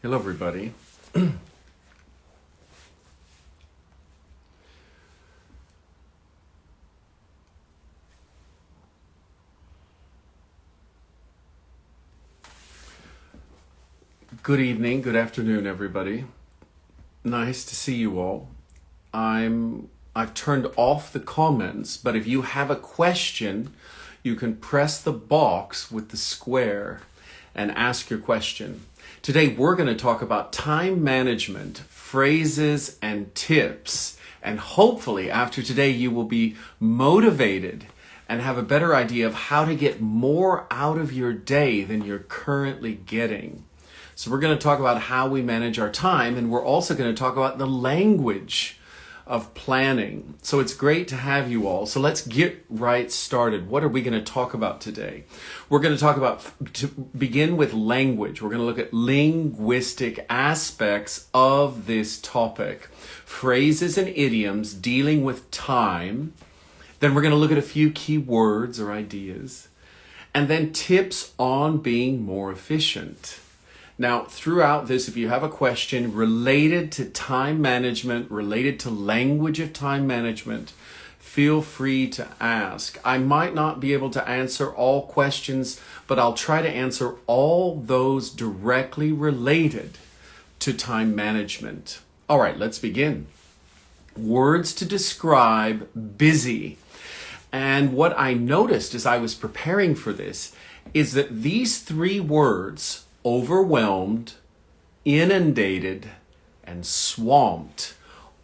Hello, everybody. Good evening, good afternoon, everybody. Nice to see you all. I've turned off the comments, but if you have a question, you can press the box with the square and ask your question. Today, we're going to talk about time management, phrases, and tips. And hopefully, after today, you will be motivated and have a better idea of how to get more out of your day than you're currently getting. So we're going to talk about how we manage our time, and we're also going to talk about the language of planning. So it's great to have you all. So let's get right started. What are we going to talk about today? We're going to talk about, to begin with, language. We're going to look at linguistic aspects of this topic. Phrases and idioms dealing with time. Then we're going to look at a few key words or ideas. And then tips on being more efficient. Now, throughout this, if you have a question related to time management, related to language of time management, feel free to ask. I might not be able to answer all questions, but I'll try to answer all those directly related to time management. All right, let's begin. Words to describe busy. And what I noticed as I was preparing for this is that these three words, overwhelmed, inundated, and swamped,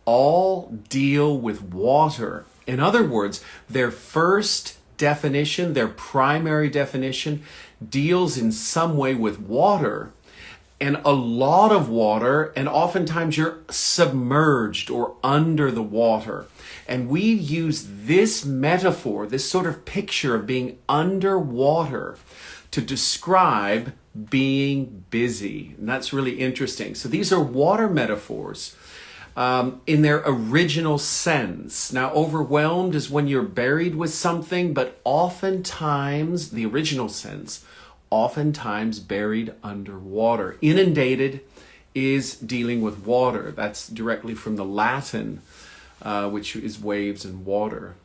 all deal with water. In other words, their first definition, their primary definition, deals in some way with water, and a lot of water, and oftentimes you're submerged or under the water. And we use this metaphor, this sort of picture of being underwater, to describe being busy. And that's really interesting. So these are water metaphors in their original sense. Now, overwhelmed is when you're buried with something, but oftentimes, the original sense, oftentimes buried underwater. Inundated is dealing with water. That's directly from the Latin, which is waves and water.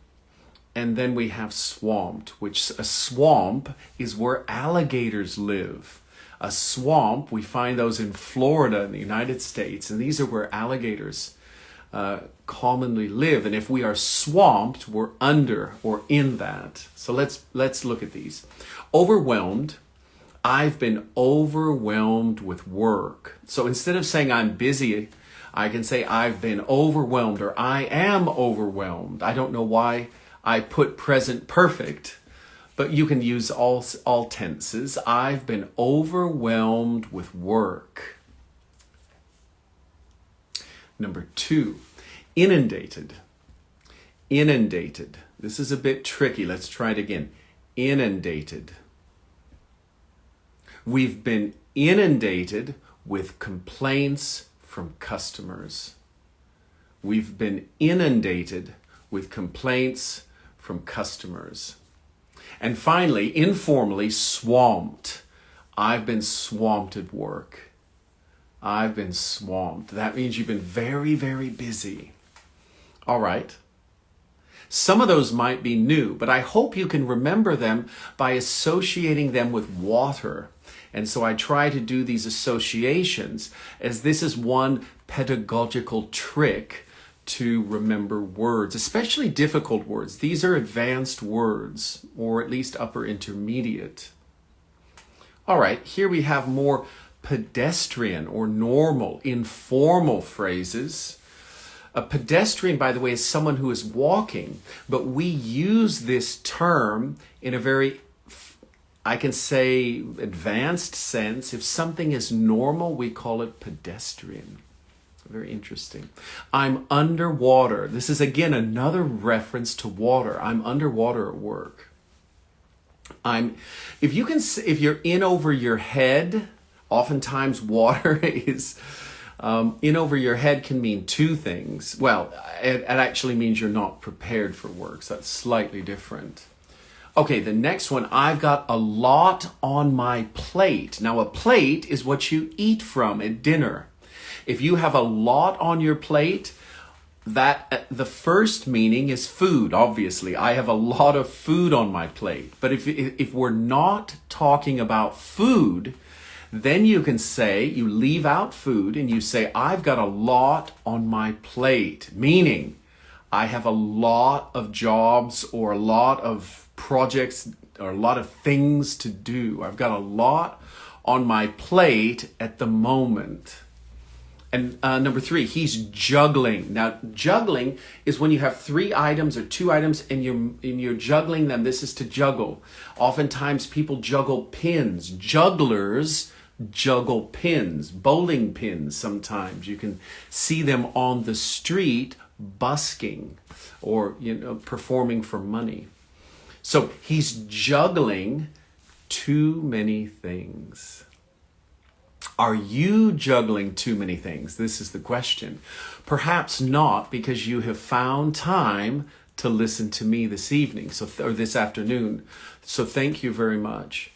And then we have swamped, which a swamp is where alligators live. A swamp, we find those in Florida in the United States, and these are where alligators commonly live. And if we are swamped, we're under or in that. So let's look at these. Overwhelmed. I've been overwhelmed with work. So instead of saying I'm busy, I can say I've been overwhelmed or I am overwhelmed. I don't know why I put present perfect, but you can use all tenses. I've been overwhelmed with work. Number 2, inundated. Inundated. This is a bit tricky. Let's try it again. Inundated. We've been inundated with complaints from customers. We've been inundated with complaints from customers. And finally, informally, swamped. I've been swamped at work. I've been swamped. That means you've been very, very busy. All right. Some of those might be new, but I hope you can remember them by associating them with water. And so I try to do these associations, as this is one pedagogical trick to remember words, especially difficult words. These are advanced words, or at least upper intermediate. All right, here we have more pedestrian or normal, informal phrases. A pedestrian, by the way, is someone who is walking, but we use this term in a very, I can say, advanced sense. If something is normal, we call it pedestrian. Very interesting. I'm underwater. This is again another reference to water. I'm underwater at work. If you're in over your head, oftentimes water is in over your head can mean two things. Well, it actually means you're not prepared for work, so that's slightly different. Okay, the next one, I've got a lot on my plate. Now, a plate is what you eat from at dinner. If you have a lot on your plate, that the first meaning is food, obviously. I have a lot of food on my plate. But if we're not talking about food, then you can say, you leave out food and you say, I've got a lot on my plate, meaning I have a lot of jobs or a lot of projects or a lot of things to do. I've got a lot on my plate at the moment. And number 3, he's juggling. Now, juggling is when you have 3 items or 2 items and you're juggling them. This is to juggle. Oftentimes people juggle pins. Jugglers juggle pins, bowling pins sometimes. You can see them on the street busking or performing for money. So he's juggling too many things. Are you juggling too many things? This is the question. Perhaps not, because you have found time to listen to me this evening, or this afternoon. So thank you very much.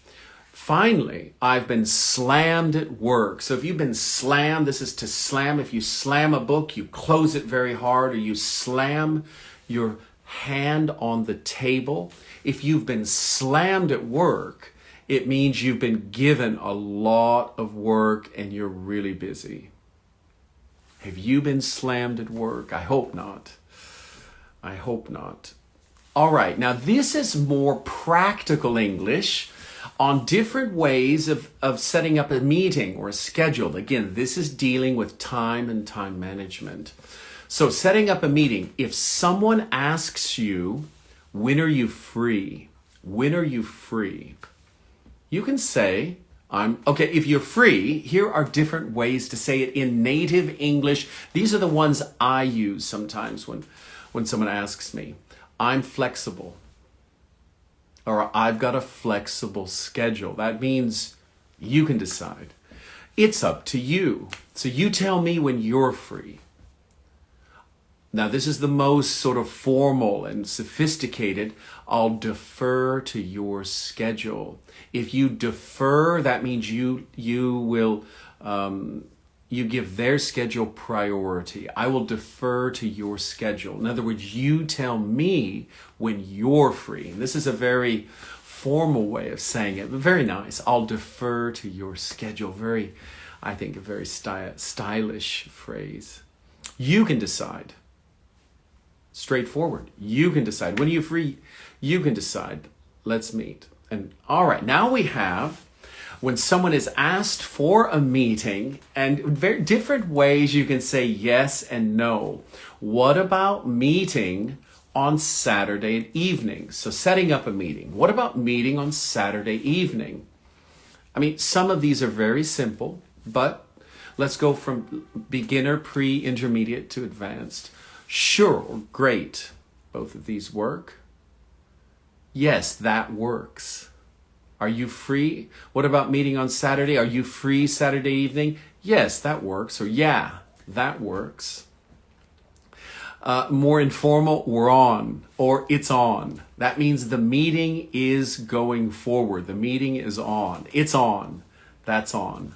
Finally, I've been slammed at work. So if you've been slammed, this is to slam. If you slam a book, you close it very hard, or you slam your hand on the table. If you've been slammed at work, it means you've been given a lot of work and you're really busy. Have you been slammed at work? I hope not. I hope not. All right, now this is more practical English on different ways of setting up a meeting or a schedule. Again, this is dealing with time and time management. So setting up a meeting, if someone asks you, when are you free? When are you free? You can say, okay, if you're free, here are different ways to say it in native English. These are the ones I use sometimes when someone asks me. I'm flexible. Or I've got a flexible schedule. That means you can decide. It's up to you. So you tell me when you're free. Now, this is the most sort of formal and sophisticated. I'll defer to your schedule. If you defer, that means you will you give their schedule priority. I will defer to your schedule. In other words, you tell me when you're free. And this is a very formal way of saying it, but very nice. I'll defer to your schedule. I think a very stylish phrase. You can decide. Straightforward. You can decide. When are you free? You can decide. Let's meet. And all right, now we have when someone is asked for a meeting, and very different ways you can say yes and no. What about meeting on Saturday evening? So setting up a meeting. What about meeting on Saturday evening? I mean, some of these are very simple, but let's go from beginner, pre-intermediate to advanced. Sure, great. Both of these work. Yes, that works. Are you free? What about meeting on Saturday? Are you free Saturday evening? Yes, that works. Or yeah, that works. More informal, we're on, or it's on. That means the meeting is going forward. The meeting is on. It's on. That's on.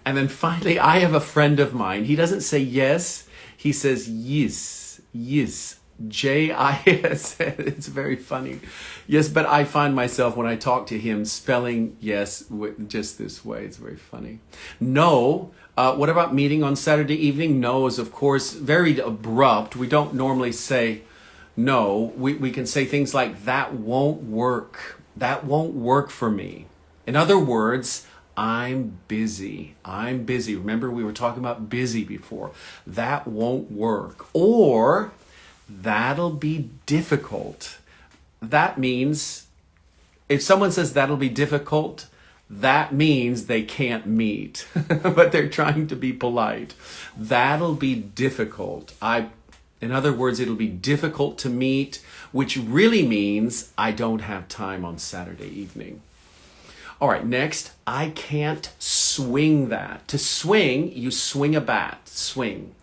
And then finally, I have a friend of mine. He doesn't say yes. He says yes, yes, J-I-S. It's very funny. Yes, but I find myself when I talk to him spelling yes just this way. It's very funny. No, what about meeting on Saturday evening? No is, of course, very abrupt. We don't normally say no. We can say things like, that won't work. That won't work for me. In other words, I'm busy. I'm busy. Remember, we were talking about busy before. That won't work. Or that'll be difficult. That means if someone says that'll be difficult, that means they can't meet, but they're trying to be polite. That'll be difficult. In other words, it'll be difficult to meet, which really means I don't have time on Saturday evening. All right, next, I can't swing that. To swing, you swing a bat, swing.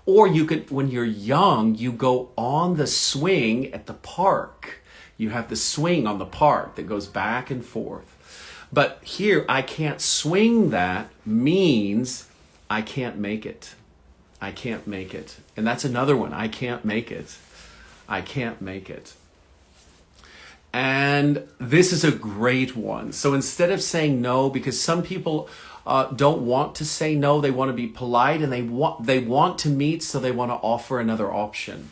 Or you could, when you're young, you go on the swing at the park. You have the swing on the part that goes back and forth. But here, I can't swing that means I can't make it. I can't make it. And that's another one. I can't make it. I can't make it. And this is a great one. So instead of saying no, because some people don't want to say no, they want to be polite and they want to meet, so they want to offer another option.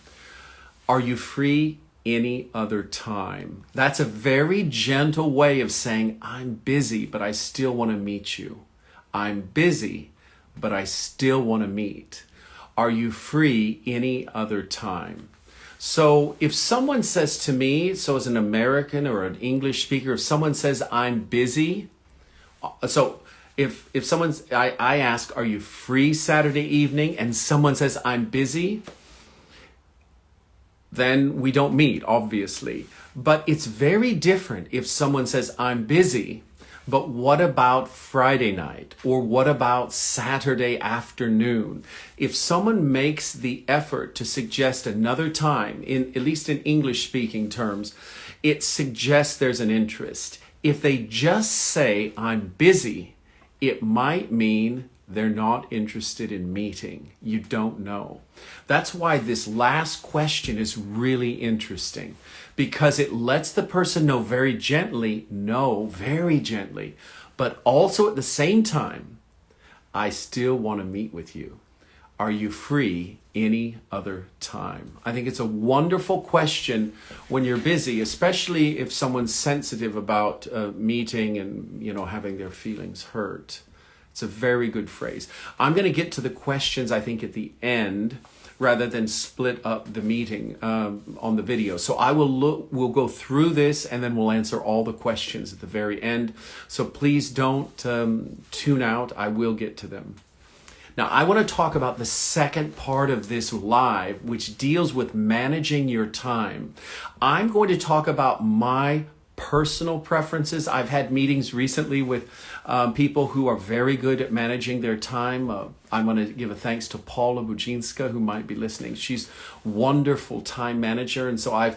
Are you free any other time? That's a very gentle way of saying, I'm busy, but I still want to meet you. I'm busy, but I still want to meet. Are you free any other time? So if someone says to me, so as an American or an English speaker, if someone says I'm busy, so if I ask, are you free Saturday evening? And someone says I'm busy, then we don't meet, obviously. But it's very different if someone says I'm busy, but what about Friday night? Or what about Saturday afternoon? If someone makes the effort to suggest another time, at least in English speaking terms, it suggests there's an interest. If they just say I'm busy, it might mean they're not interested in meeting. You don't know. That's why this last question is really interesting, because it lets the person know very gently, no, very gently, but also at the same time, I still want to meet with you. Are you free any other time? I think it's a wonderful question when you're busy, especially if someone's sensitive about meeting and, having their feelings hurt. It's a very good phrase. I'm going to get to the questions, I think, at the end, rather than split up the meeting on the video. So we'll go through this and then we'll answer all the questions at the very end. So please don't tune out. I will get to them. Now, I want to talk about the second part of this live, which deals with managing your time. I'm going to talk about my personal preferences. I've had meetings recently with people who are very good at managing their time. I want to give a thanks to Paula Bujinska, who might be listening. She's wonderful time manager, and so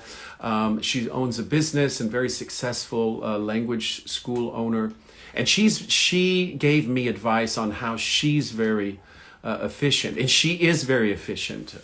she owns a business and very successful language school owner. And she gave me advice on how she's very efficient, and she is very efficient.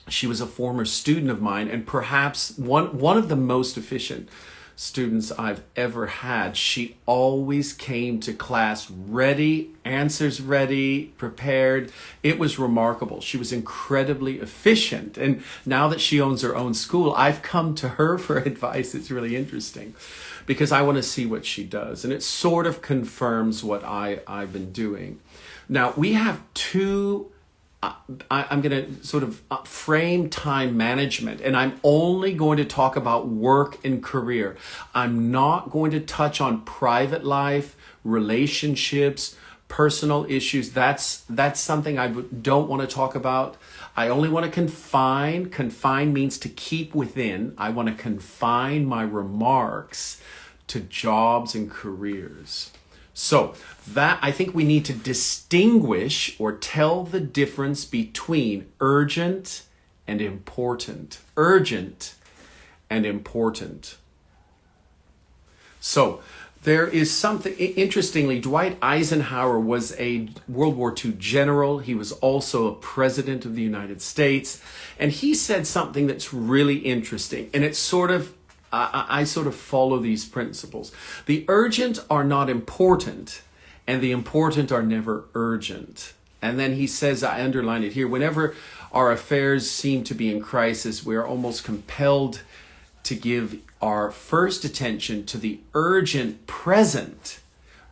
She was a former student of mine, and perhaps one of the most efficient students I've ever had. She always came to class ready, answers ready, prepared. It was remarkable. She was incredibly efficient. And now that she owns her own school, I've come to her for advice. It's really interesting because I want to see what she does. And it sort of confirms what I've been doing. Now, we have two I'm going to sort of frame time management, and I'm only going to talk about work and career. I'm not going to touch on private life, relationships, personal issues. That's something I don't want to talk about. I only want to confine. Confine means to keep within. I want to confine my remarks to jobs and careers. So that I think we need to distinguish or tell the difference between urgent and important. Urgent and important. So there is something, interestingly, Dwight Eisenhower was a World War II general. He was also a president of the United States. And he said something that's really interesting. And it's sort of, I sort of follow these principles. The urgent are not important, and the important are never urgent. And then he says, I underline it here, whenever our affairs seem to be in crisis, we are almost compelled to give our first attention to the urgent present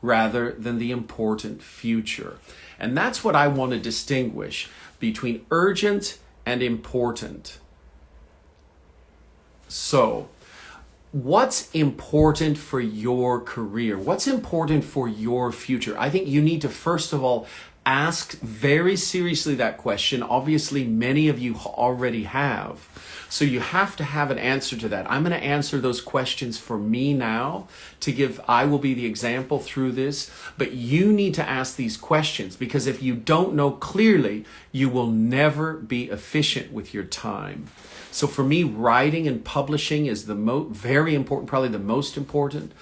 rather than the important future. And that's what I want to distinguish between urgent and important. So, what's important for your career? What's important for your future? I think you need to, first of all, Ask very seriously that question. Obviously, many of you already have. So you have to have an answer to that. I'm going to answer those questions for me now I will be the example through this, but you need to ask these questions, because if you don't know clearly, you will never be efficient with your time. So for me, writing and publishing is very important, probably the most important.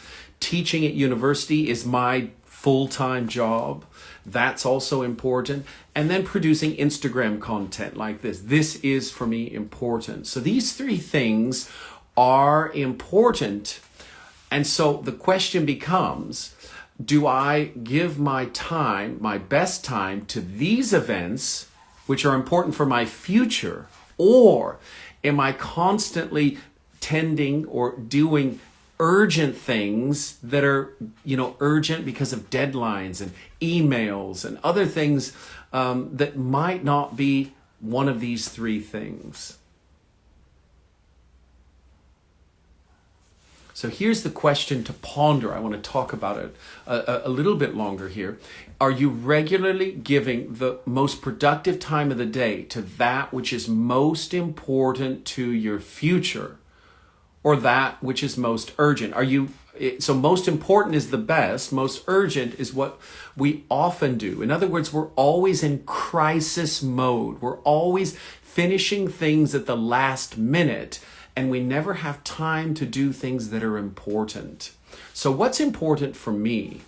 Teaching at university is my full-time job. That's also important. And then producing Instagram content like this. This is, for me, important. So these three things are important. And so the question becomes, do I give my time, my best time, to these events, which are important for my future? Or am I constantly tending or doing urgent things that are, urgent because of deadlines and emails and other things that might not be one of these three things? So here's the question to ponder. I want to talk about it a little bit longer here. Are you regularly giving the most productive time of the day to that which is most important to your future, or that which is most urgent? So most important is the best, most urgent is what we often do. In other words, we're always in crisis mode. We're always finishing things at the last minute, and we never have time to do things that are important. So what's important for me?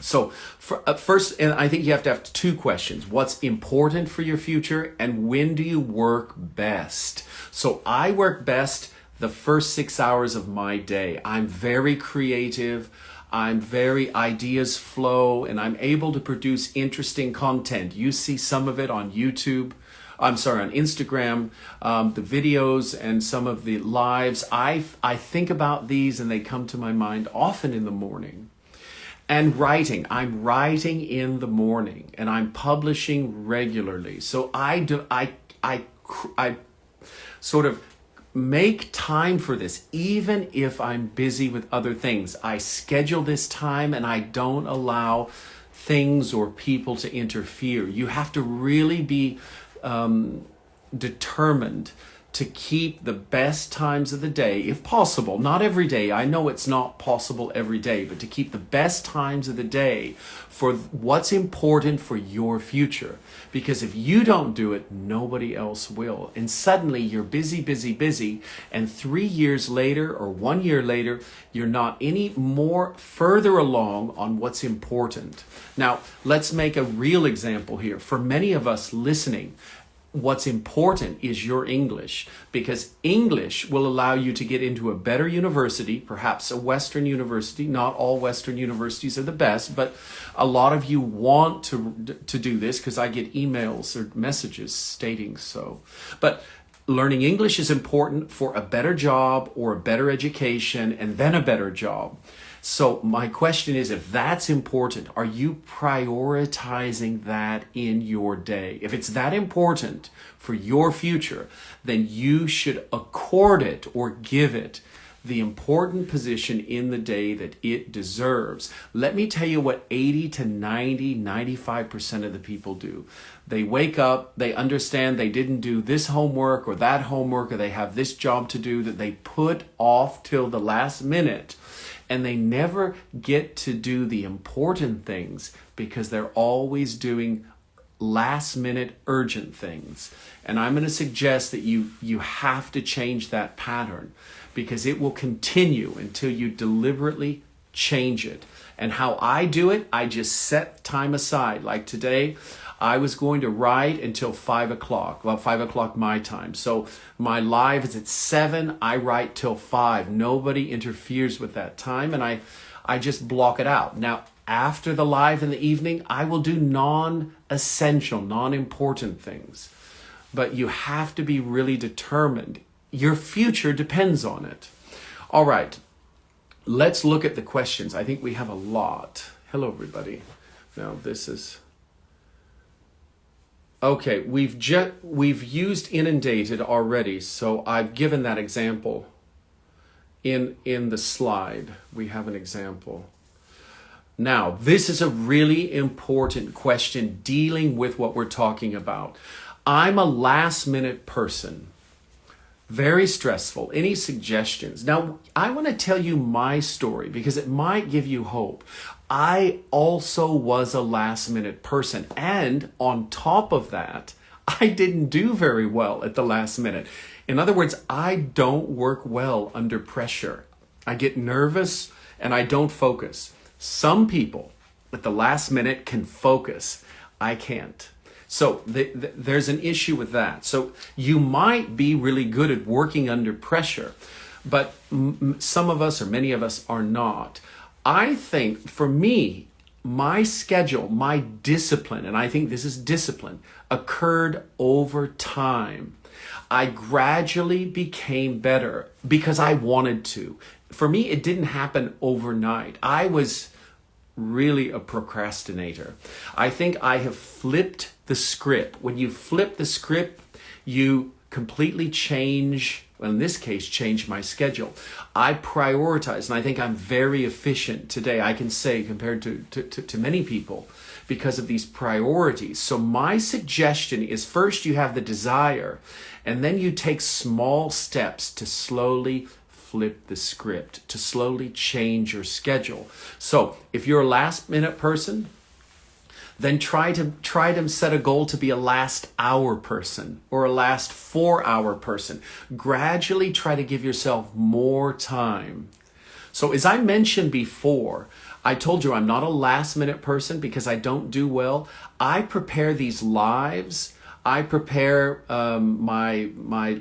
So first, and I think you have to have two questions. What's important for your future, and when do you work best? So I work best the first 6 hours of my day. I'm very creative. Ideas flow, and I'm able to produce interesting content. You see some of it on YouTube. On Instagram, the videos and some of the lives. I think about these and they come to my mind often in the morning. And writing, I'm writing in the morning and I'm publishing regularly. So I sort of make time for this, even if I'm busy with other things. I schedule this time and I don't allow things or people to interfere. You have to really be determined to keep the best times of the day, if possible. Not every day. I know it's not possible every day, but to keep the best times of the day for what's important for your future. Because if you don't do it, nobody else will. And suddenly you're busy, busy, busy. And 3 years later or 1 year later, you're not any more further along on what's important. Now, let's make a real example here. For many of us listening, what's important is your English, because English will allow you to get into a better university, perhaps a Western university. Not all Western universities are the best, but a lot of you want to do this, because I get emails or messages stating so. But learning English is important for a better job or a better education and then a better job. So my question is, if that's important, are you prioritizing that in your day? If it's that important for your future, then you should accord it or give it the important position in the day that it deserves. Let me tell you what 80 to 90, 95% of the people do. They wake up, they understand they didn't do this homework or that homework, or they have this job to do that they put off till the last minute. And they never get to do the important things because they're always doing last minute urgent things. And I'm going to suggest that you have to change that pattern, because it will continue until you deliberately change it. And how I do it, I just set time aside. Like today, I was going to write until 5 o'clock, 5 o'clock my time. So my live is at 7, I write till 5. Nobody interferes with that time, and I just block it out. Now, after the live in the evening, I will do non-essential, non-important things. But you have to be really determined. Your future depends on it. All right, let's look at the questions. I think we have a lot. Hello, everybody. Now, this is... Okay, we've used inundated already, so I've given that example in the slide. We have an example. Now, this is a really important question dealing with what we're talking about. I'm a last minute person. Very stressful. Any suggestions? Now, I want to tell you my story because it might give you hope. I also was a last minute person. And on top of that, I didn't do very well at the last minute. In other words, I don't work well under pressure. I get nervous and I don't focus. Some people at the last minute can focus. I can't. So there's an issue with that. So you might be really good at working under pressure, but some of us or many of us are not. I think for me, my schedule, my discipline, and I think this is discipline, occurred over time. I gradually became better because I wanted to. For me, it didn't happen overnight. I was really a procrastinator. I think I have flipped the script. When you flip the script, you completely change, well, in this case, change my schedule. I prioritize, and I think I'm very efficient today, I can say, compared to many people, because of these priorities. So my suggestion is first you have the desire, and then you take small steps to slowly flip the script, to slowly change your schedule. So if you're a last minute person, then try to set a goal to be a last hour person or a last 4-hour person. Gradually try to give yourself more time. So as I mentioned before, I told you I'm not a last minute person because I don't do well. I prepare these lives. I prepare my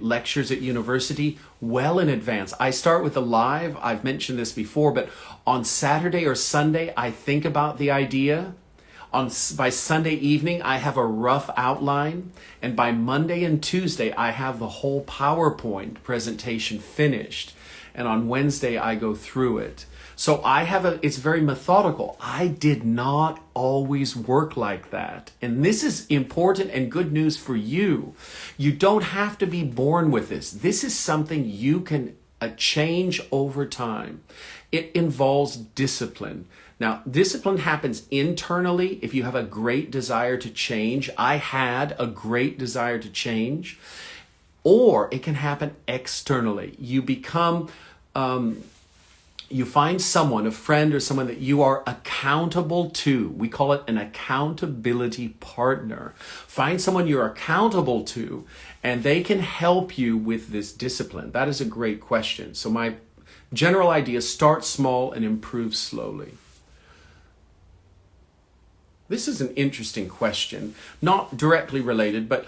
lectures at university well in advance. I start with a live. I've mentioned this before, but on Saturday or Sunday, I think about the idea. By Sunday evening, I have a rough outline. And by Monday and Tuesday, I have the whole PowerPoint presentation finished. And on Wednesday, I go through it. So it's very methodical. I did not always work like that. And this is important and good news for you. You don't have to be born with this. This is something you can change over time. It involves discipline. Now, discipline happens internally if you have a great desire to change. I had a great desire to change. Or it can happen externally. You become... you find someone, a friend or someone that you are accountable to. We call it an accountability partner. Find someone you're accountable to, and they can help you with this discipline. That is a great question. So my general idea, start small and improve slowly. This is an interesting question, not directly related, but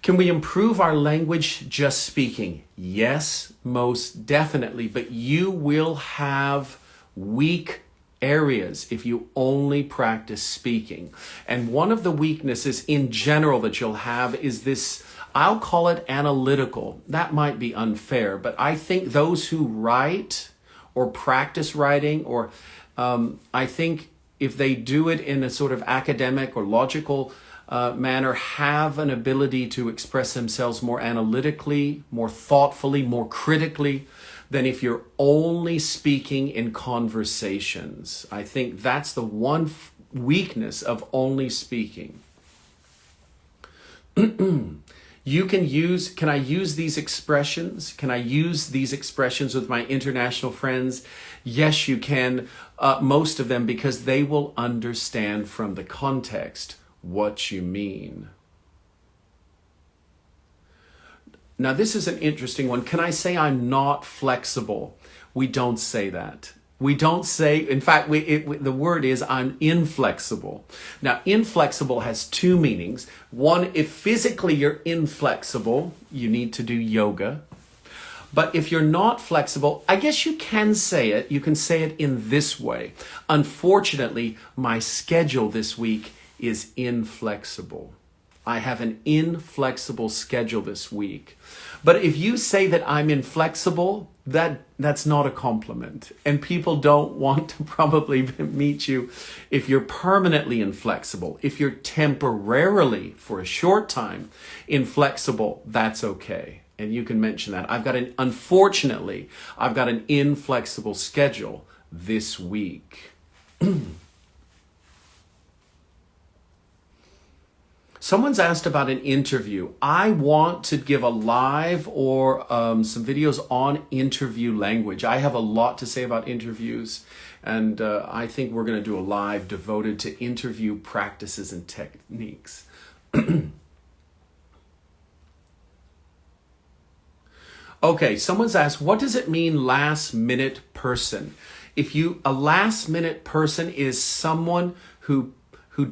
can we improve our language just speaking? Yes, most definitely, but you will have weak areas if you only practice speaking. And one of the weaknesses in general that you'll have is this, I'll call it analytical. That might be unfair, but I think those who write or practice writing, or I think if they do it in a sort of academic or logical manner, have an ability to express themselves more analytically, more thoughtfully, more critically than if you're only speaking in conversations. I think that's the one weakness of only speaking. Can I use these expressions? Can I use these expressions with my international friends? Yes, you can, most of them, because they will understand from the context what you mean. Now, this is an interesting one. Can I say I'm not flexible? We don't say that. We don't say, in fact, the word is I'm inflexible. Now, inflexible has two meanings. One, if physically you're inflexible, you need to do yoga. But if you're not flexible, I guess you can say it. You can say it in this way. Unfortunately, my schedule this week is inflexible. I have an inflexible schedule this week. But if you say that I'm inflexible, that's not a compliment. And people don't want to probably meet you if you're permanently inflexible. If you're temporarily, for a short time, inflexible, that's okay. And you can mention that. Unfortunately, I've got an inflexible schedule this week. Someone's asked about an interview. I want to give a live or some videos on interview language. I have a lot to say about interviews, and I think we're going to do a live devoted to interview practices and techniques. Okay, someone's asked, what does it mean last minute person? A last minute person is someone who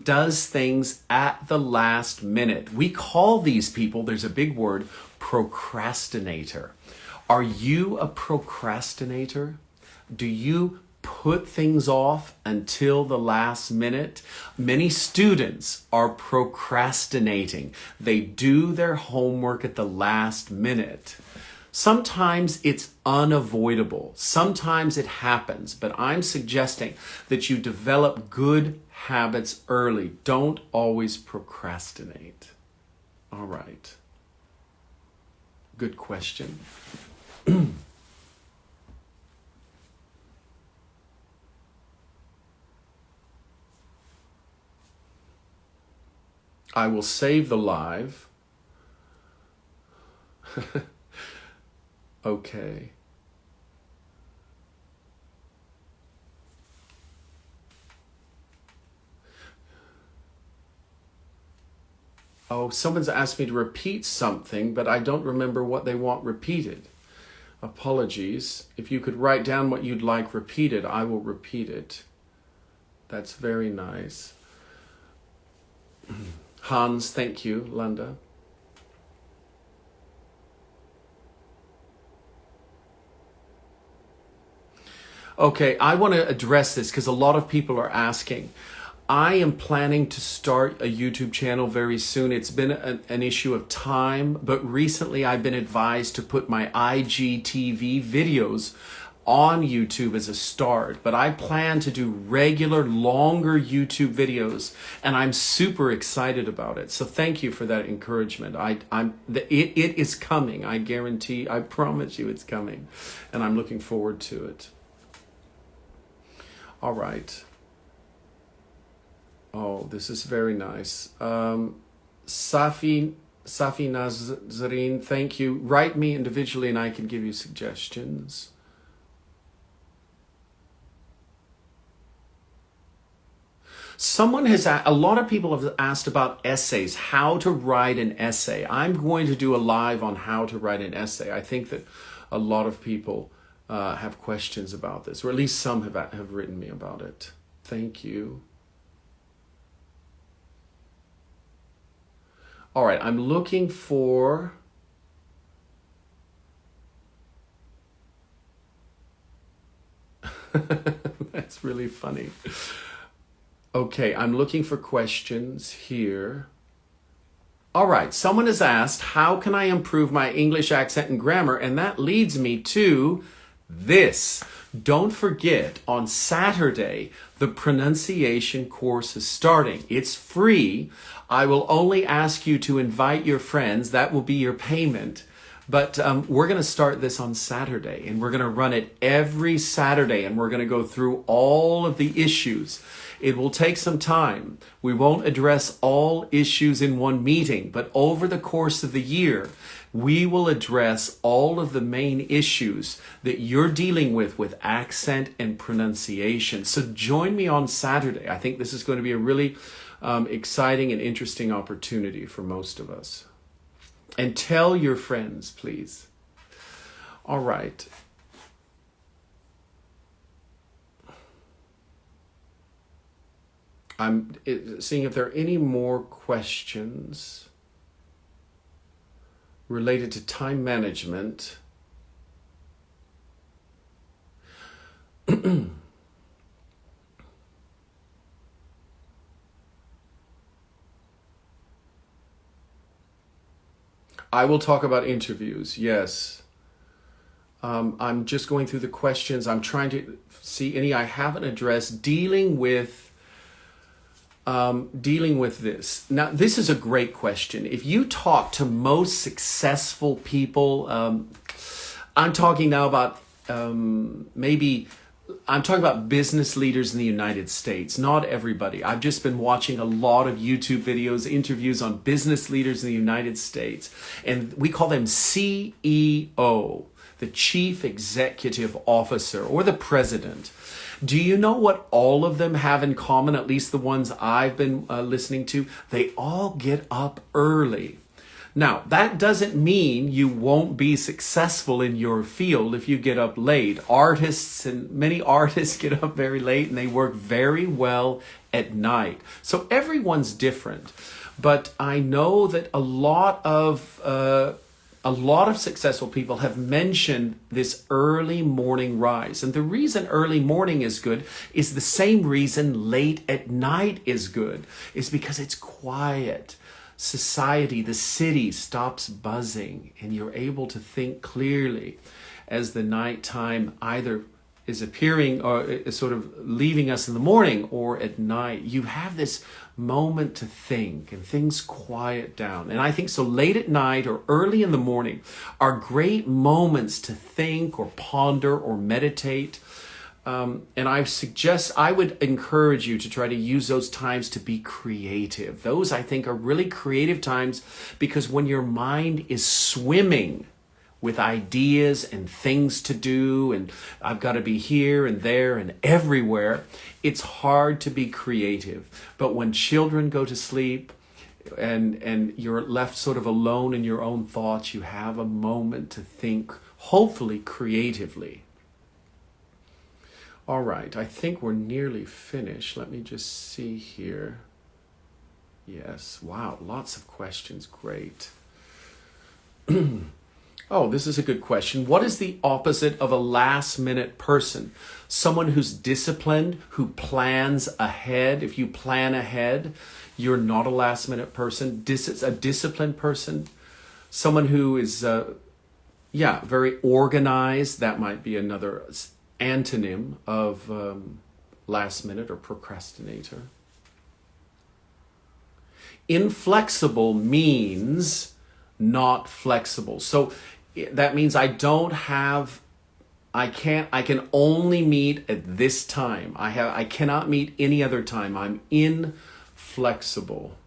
does things at the last minute. We call these people, there's a big word, procrastinator. Are you a procrastinator? Do you put things off until the last minute? Many students are procrastinating. They do their homework at the last minute. Sometimes it's unavoidable. Sometimes it happens, but I'm suggesting that you develop good habits early. Don't always procrastinate. All right. Good question. I will save the live. Okay. Oh, someone's asked me to repeat something, but I don't remember what they want repeated. Apologies. If you could write down what you'd like repeated, I will repeat it. That's very nice. Hans, thank you, Landa. Okay, I want to address this because a lot of people are asking. I am planning to start a YouTube channel very soon. It's been an issue of time, but recently I've been advised to put my IGTV videos on YouTube as a start. But I plan to do regular, longer YouTube videos, and I'm super excited about it. So thank you for that encouragement. It is coming. I guarantee, I promise you it's coming, and I'm looking forward to it. All right. Oh, this is very nice. Safi Nazarene, thank you. Write me individually and I can give you suggestions. A lot of people have asked about essays, how to write an essay. I'm going to do a live on how to write an essay. I think that a lot of people have questions about this, or at least some have written me about it. Thank you. All right, I'm looking for... That's really funny. Okay, I'm looking for questions here. All right, someone has asked, how can I improve my English accent and grammar? And that leads me to this. Don't forget, on Saturday, the pronunciation course is starting. It's free. I will only ask you to invite your friends. That will be your payment. But we're going to start this on Saturday, and we're going to run it every Saturday, and we're going to go through all of the issues. It will take some time. We won't address all issues in one meeting, but over the course of the year, we will address all of the main issues that you're dealing with accent and pronunciation. So join me on Saturday. I think this is going to be a really exciting and interesting opportunity for most of us. And tell your friends, please. All right. I'm seeing if there are any more questions related to time management. I will talk about interviews, yes. I'm just going through the questions. I'm trying to see any I haven't addressed, dealing with this. Now, this is a great question. If you talk to most successful people, I'm talking now about maybe I'm talking about business leaders in the United States, not everybody. I've just been watching a lot of YouTube videos, interviews on business leaders in the United States, and we call them CEO, the Chief Executive Officer, or the President. Do you know what all of them have in common, at least the ones I've been listening to? They all get up early. Now, that doesn't mean you won't be successful in your field if you get up late. Many artists get up very late and they work very well at night. So everyone's different. But I know that a lot of successful people have mentioned this early morning rise. And the reason early morning is good is the same reason late at night is good, is because it's quiet. Society, the city stops buzzing and you're able to think clearly as the nighttime either is appearing or is sort of leaving us in the morning or at night. You have this moment to think and things quiet down. And I think so late at night or early in the morning are great moments to think or ponder or meditate. And I would encourage you to try to use those times to be creative. Those, I think, are really creative times because when your mind is swimming with ideas and things to do, and I've got to be here and there and everywhere, it's hard to be creative. But when children go to sleep and you're left sort of alone in your own thoughts, you have a moment to think, hopefully creatively. All right, I think we're nearly finished. Let me just see here. Yes, wow, lots of questions, great. Oh, this is a good question. What is the opposite of a last-minute person? Someone who's disciplined, who plans ahead. If you plan ahead, you're not a last-minute person. A disciplined person. Someone who is, very organized. That might be another antonym of last minute or procrastinator. Inflexible means not flexible. So that means I can only meet at this time. I cannot meet any other time. I'm inflexible.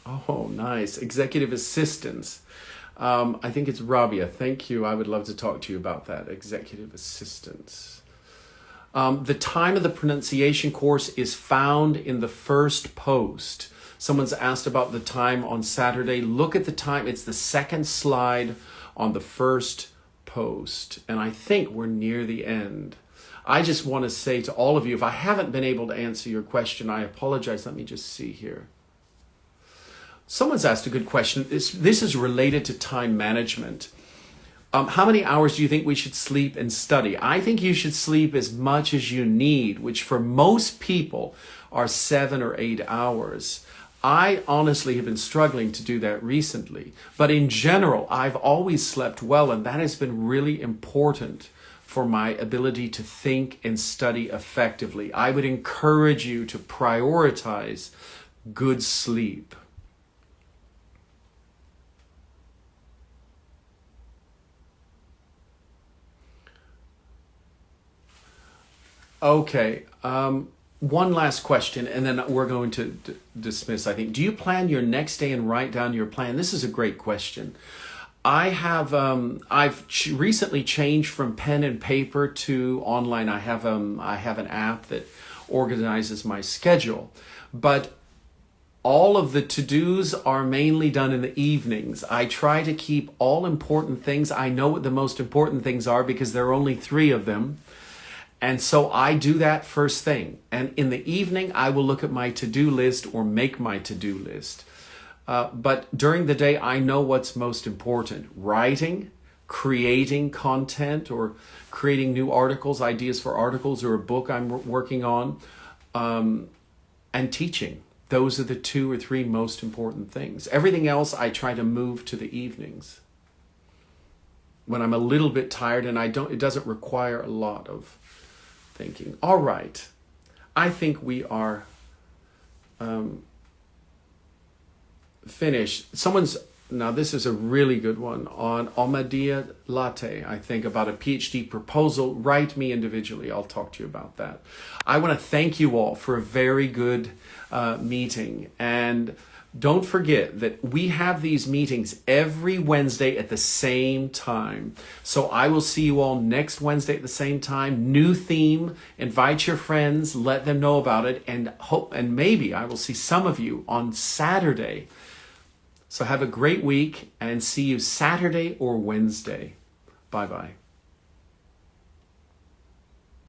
Oh, nice. Executive assistants. I think it's Rabia. Thank you. I would love to talk to you about that. Executive assistants. The time of the pronunciation course is found in the first post. Someone's asked about the time on Saturday. Look at the time. It's the second slide on the first post. And I think we're near the end. I just want to say to all of you, if I haven't been able to answer your question, I apologize. Let me just see here. Someone's asked a good question. This is related to time management. How many hours do you think we should sleep and study? I think you should sleep as much as you need, which for most people are 7 or 8 hours. I honestly have been struggling to do that recently. But in general, I've always slept well, and that has been really important for my ability to think and study effectively. I would encourage you to prioritize good sleep. Okay, one last question, and then we're going to dismiss, I think. Do you plan your next day and write down your plan? This is a great question. I've recently changed from pen and paper to online. I have an app that organizes my schedule, but all of the to-dos are mainly done in the evenings. I try to keep all important things. I know what the most important things are because there are only 3 of them. And so I do that first thing. And in the evening, I will look at my to-do list or make my to-do list. But during the day, I know what's most important. Writing, creating content, or creating new articles, ideas for articles, or a book I'm working on, and teaching. Those are the 2 or 3 most important things. Everything else, I try to move to the evenings when I'm a little bit tired, and it doesn't require a lot of thinking. All right. I think we are finished. Someone's Now, this is a really good one on Omadia Latte, I think, about a PhD proposal. Write me individually. I'll talk to you about that. I want to thank you all for a very good meeting. And don't forget that we have these meetings every Wednesday at the same time. So I will see you all next Wednesday at the same time. New theme. Invite your friends. Let them know about it. And maybe I will see some of you on Saturday. So have a great week and see you Saturday or Wednesday. Bye-bye.